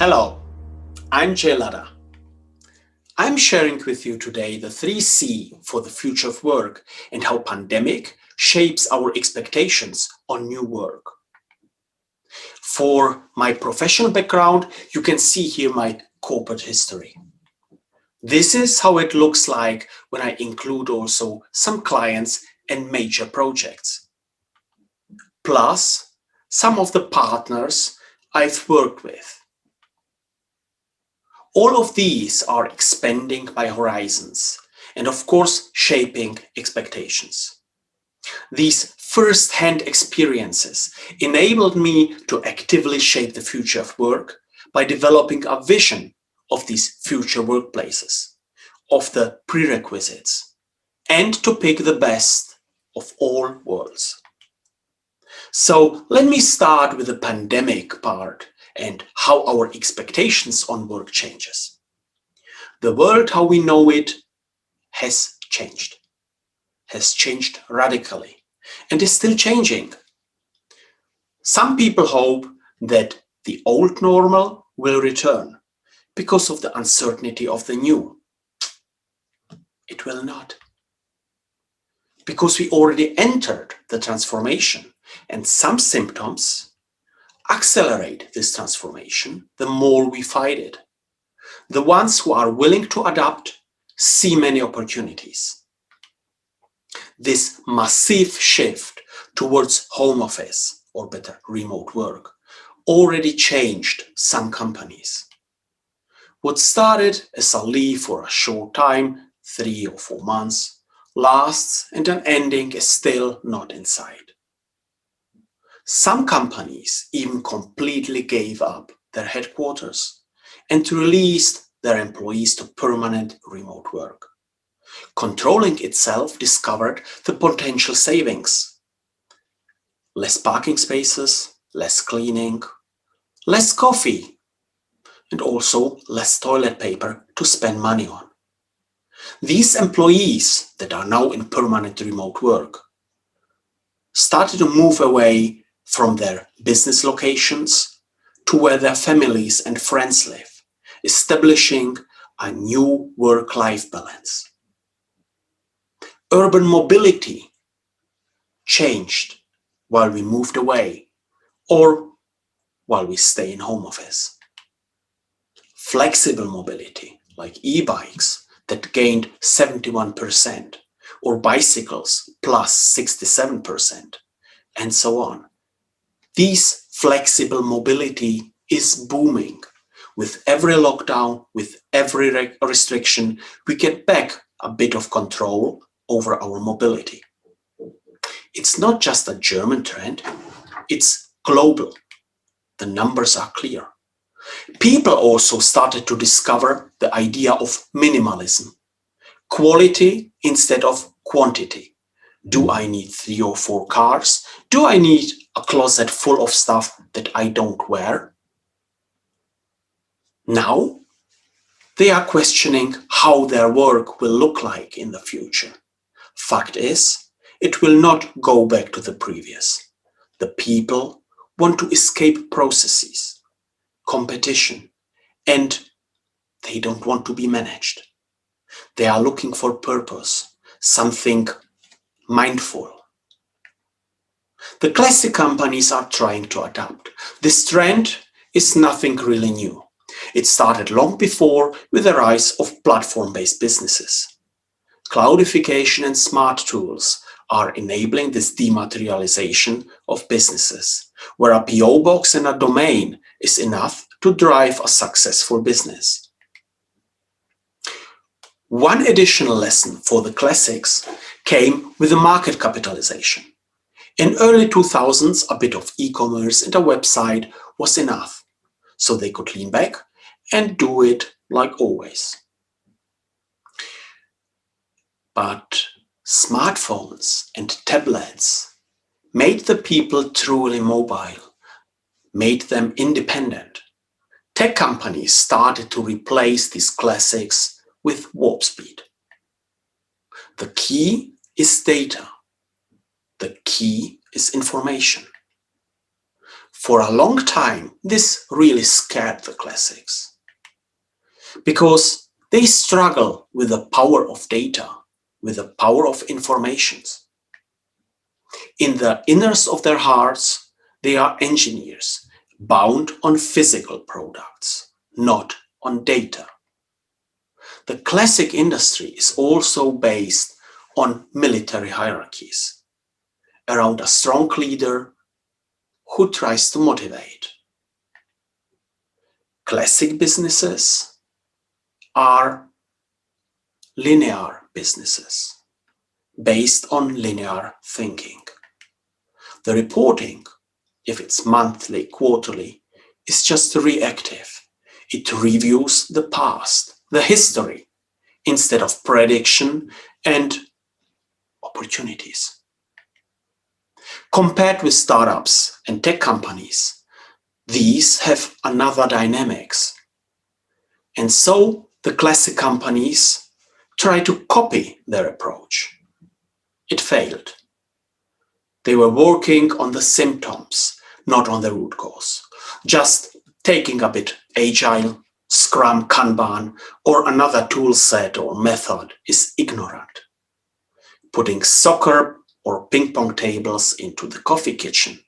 Hello, I'm Jay Latta. I'm sharing with you today the 3C for the future of work and how pandemic shapes our expectations on new work. For my professional background, you can see here my corporate history. This is how it looks like when I include also some clients and major projects. Plus, some of the partners I've worked with. All of these are expanding my horizons and of course shaping expectations. These first-hand experiences enabled me to actively shape the future of work by developing a vision of these future workplaces, of the prerequisites, and to pick the best of all worlds. So let me start with the pandemic part and how our expectations on work changes. The world how we know it has changed radically, and is still changing. Some people hope that the old normal will return because of the uncertainty of the new. It will not. Because we already entered the transformation, and some symptoms accelerate this transformation the more we fight it. The ones who are willing to adapt see many opportunities. This massive shift towards home office, or better, remote work, already changed some companies. What started as a leave for a short time, 3 or 4 months, lasts and an ending is still not in sight. Some companies even completely gave up their headquarters and released their employees to permanent remote work. Controlling itself discovered the potential savings. Less parking spaces, less cleaning, less coffee, and also less toilet paper to spend money on. These employees that are now in permanent remote work started to move away from their business locations to where their families and friends live, establishing a new work-life balance. Urban mobility changed while we moved away or while we stay in home office. Flexible mobility, like e-bikes that gained 71%, or bicycles plus 67%, and so on. This flexible mobility is booming. With every lockdown, with every restriction, we get back a bit of control over our mobility. It's not just a German trend, it's global. The numbers are clear. People also started to discover the idea of minimalism. Quality instead of quantity. Do I need 3 or 4 cars? Do I need a closet full of stuff that I don't wear? Now, they are questioning how their work will look like in the future. Fact is, it will not go back to the previous. The people want to escape processes, competition, and they don't want to be managed. They are looking for purpose, something mindful. The classic companies are trying to adapt. This trend is nothing really new. It started long before with the rise of platform-based businesses. Cloudification and smart tools are enabling this dematerialization of businesses, where a PO box and a domain is enough to drive a successful business. One additional lesson for the classics came with the market capitalization. In early 2000s, a bit of e-commerce and a website was enough, so they could lean back and do it like always. But smartphones and tablets made the people truly mobile, made them independent. Tech companies started to replace these classics with warp speed. The key is data. The key is information. For a long time, this really scared the classics because they struggle with the power of data, with the power of informations. In the inners of their hearts, they are engineers bound on physical products, not on data. The classic industry is also based on military hierarchies, around a strong leader who tries to motivate. Classic businesses are linear businesses based on linear thinking. The reporting, if it's monthly, quarterly, is just reactive. It reviews the past, the history, instead of prediction and opportunities. Compared with startups and tech companies, these have another dynamics. And so the classic companies try to copy their approach. It failed. They were working on the symptoms, not on the root cause. Just taking a bit agile, Scrum, Kanban, or another tool set or method is ignorant. Putting soccer or ping pong tables into the coffee kitchen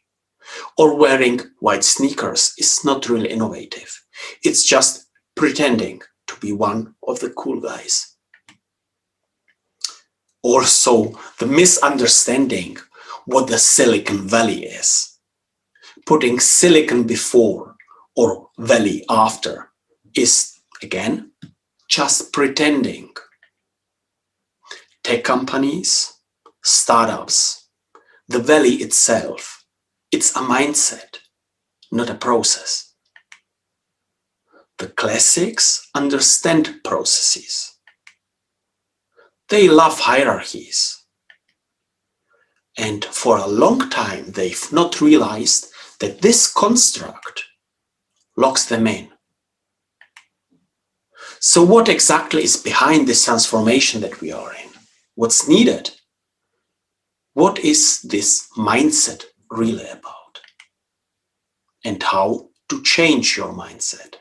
or wearing white sneakers is not really innovative. It's just pretending to be one of the cool guys. Also, the misunderstanding what the Silicon Valley is. Putting silicon before or valley after is, again, just pretending. Tech companies, startups, the valley itself, it's a mindset, not a process. The classics understand processes. They love hierarchies. And for a long time, they've not realized that this construct locks them in. So what exactly is behind this transformation that we are in? What's needed? What is this mindset really about? And how to change your mindset?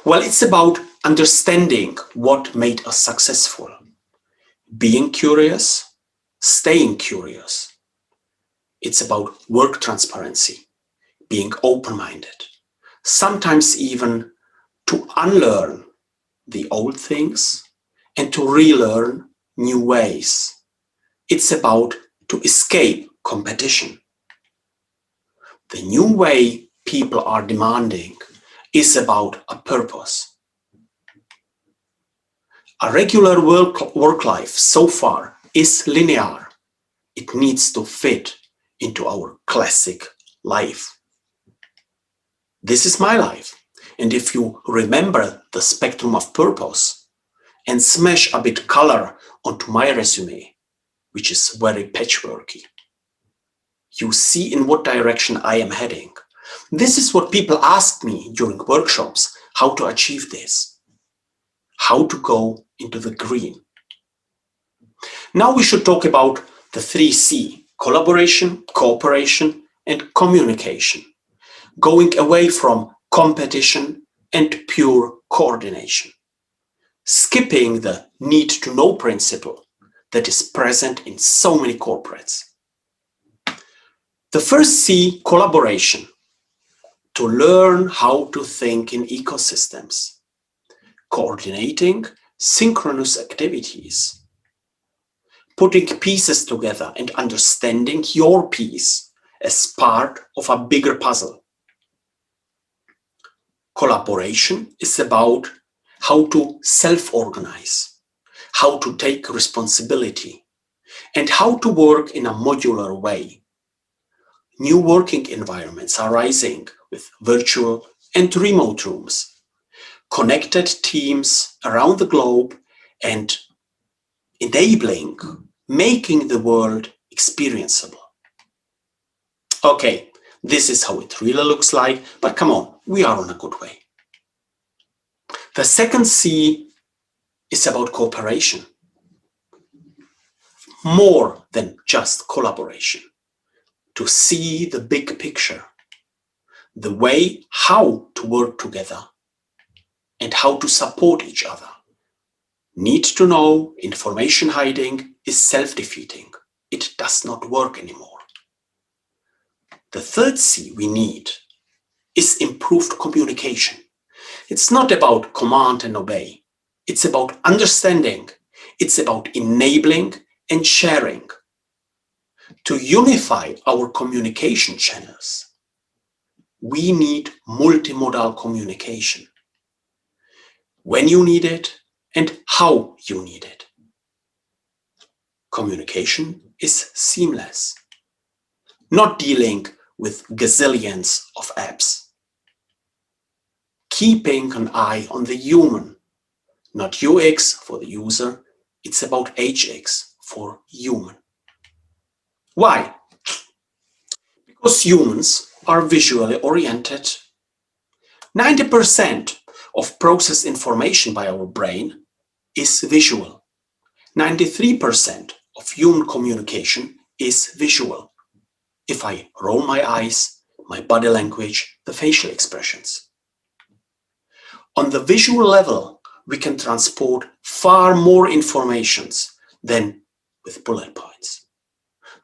Well, it's about understanding what made us successful. Being curious, staying curious. It's about work transparency, being open-minded, sometimes even to unlearn the old things and to relearn new ways. It's about to escape competition. The new way people are demanding is about a purpose. A regular work life so far is linear. It needs to fit into our classic life. This is my life. And if you remember the spectrum of purpose and smash a bit color onto my resume, which is very patchworky, you see in what direction I am heading. This is what people ask me during workshops, how to achieve this, how to go into the green. Now we should talk about the 3C, collaboration, cooperation, and communication, going away from competition and pure coordination, skipping the need to know principle that is present in so many corporates. The first C, collaboration, to learn how to think in ecosystems, coordinating synchronous activities, putting pieces together and understanding your piece as part of a bigger puzzle. Collaboration is about how to self-organize, how to take responsibility, and how to work in a modular way. New working environments are rising with virtual and remote rooms, connected teams around the globe, and enabling, making the world experienceable. Okay, this is how it really looks like, but come on, we are on a good way. The second C is about cooperation. More than just collaboration. to see the big picture, the way how to work together and how to support each other. Need to know information hiding is self-defeating. It does not work anymore. The third C we need is improved communication. It's not about command and obey. It's about understanding. It's about enabling and sharing. To unify our communication channels, we need multimodal communication. When you need it and how you need it. Communication is seamless, not dealing with gazillions of apps. Keeping an eye on the human, not UX for the user, it's about HX for human. Why? Because humans are visually oriented. 90% of processed information by our brain is visual. 93% of human communication is visual. If I roll my eyes, my body language, the facial expressions. On the visual level, we can transport far more information than with bullet points.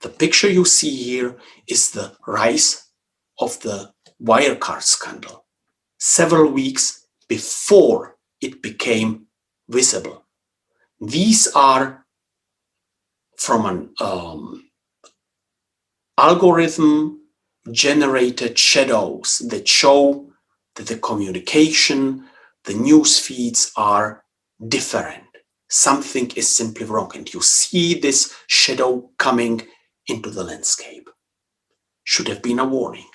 The picture you see here is the rise of the Wirecard scandal, several weeks before it became visible. These are from an algorithm generated shadows that show that the communication, the news feeds are different. Something is simply wrong, and you see this shadow coming into the landscape. Should have been a warning.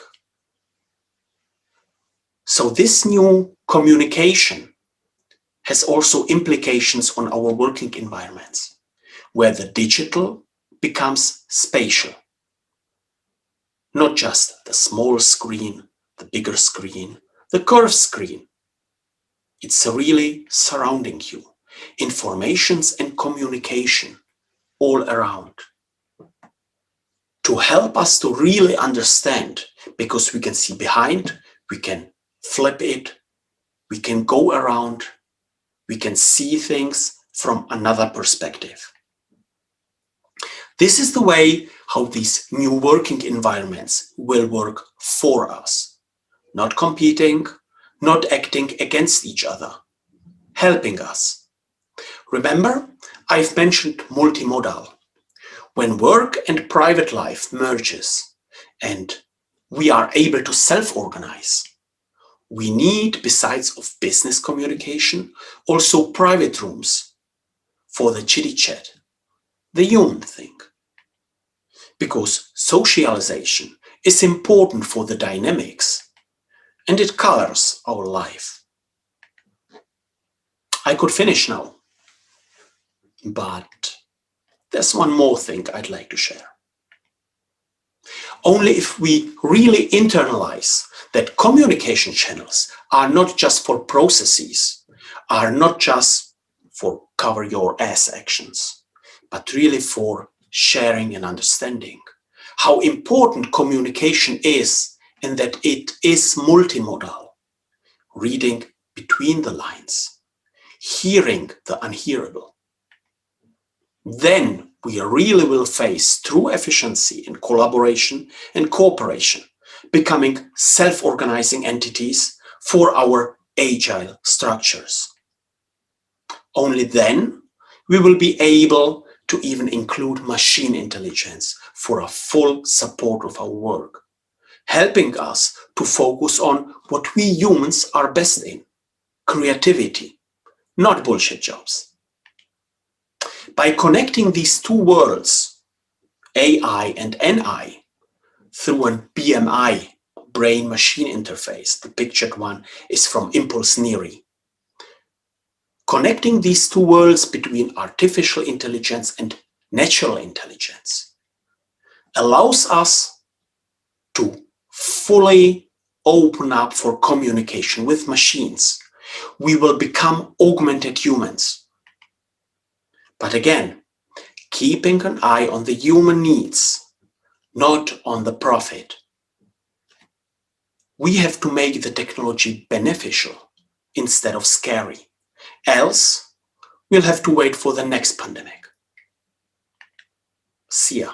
So this new communication has also implications on our working environments, where the digital becomes spatial. Not just the small screen, the bigger screen, the curved screen. It's really surrounding you. Informations and communication all around. To help us to really understand, because we can see behind, we can flip it, we can go around, we can see things from another perspective. This is the way how these new working environments will work for us. Not competing, not acting against each other, helping us. Remember, I've mentioned multimodal. When work and private life merges and we are able to self-organize, we need, besides of business communication, also private rooms for the chitty-chat, the human thing. Because socialization is important for the dynamics and it colors our life. I could finish now, but there's one more thing I'd like to share. Only if we really internalize that communication channels are not just for processes, are not just for cover your ass actions, but really for sharing and understanding how important communication is and that it is multimodal, reading between the lines, hearing the unhearable. Then we really will face true efficiency in collaboration and cooperation, becoming self-organizing entities for our agile structures. Only then we will be able to even include machine intelligence for a full support of our work, helping us to focus on what we humans are best in, creativity, not bullshit jobs. By connecting these two worlds, AI and NI, through an BMI, brain-machine interface, the pictured one is from Impulse Neary. Connecting these two worlds between artificial intelligence and natural intelligence allows us to fully open up for communication with machines. We will become augmented humans. But again, keeping an eye on the human needs, not on the profit. We have to make the technology beneficial instead of scary. Else, we'll have to wait for the next pandemic. See ya.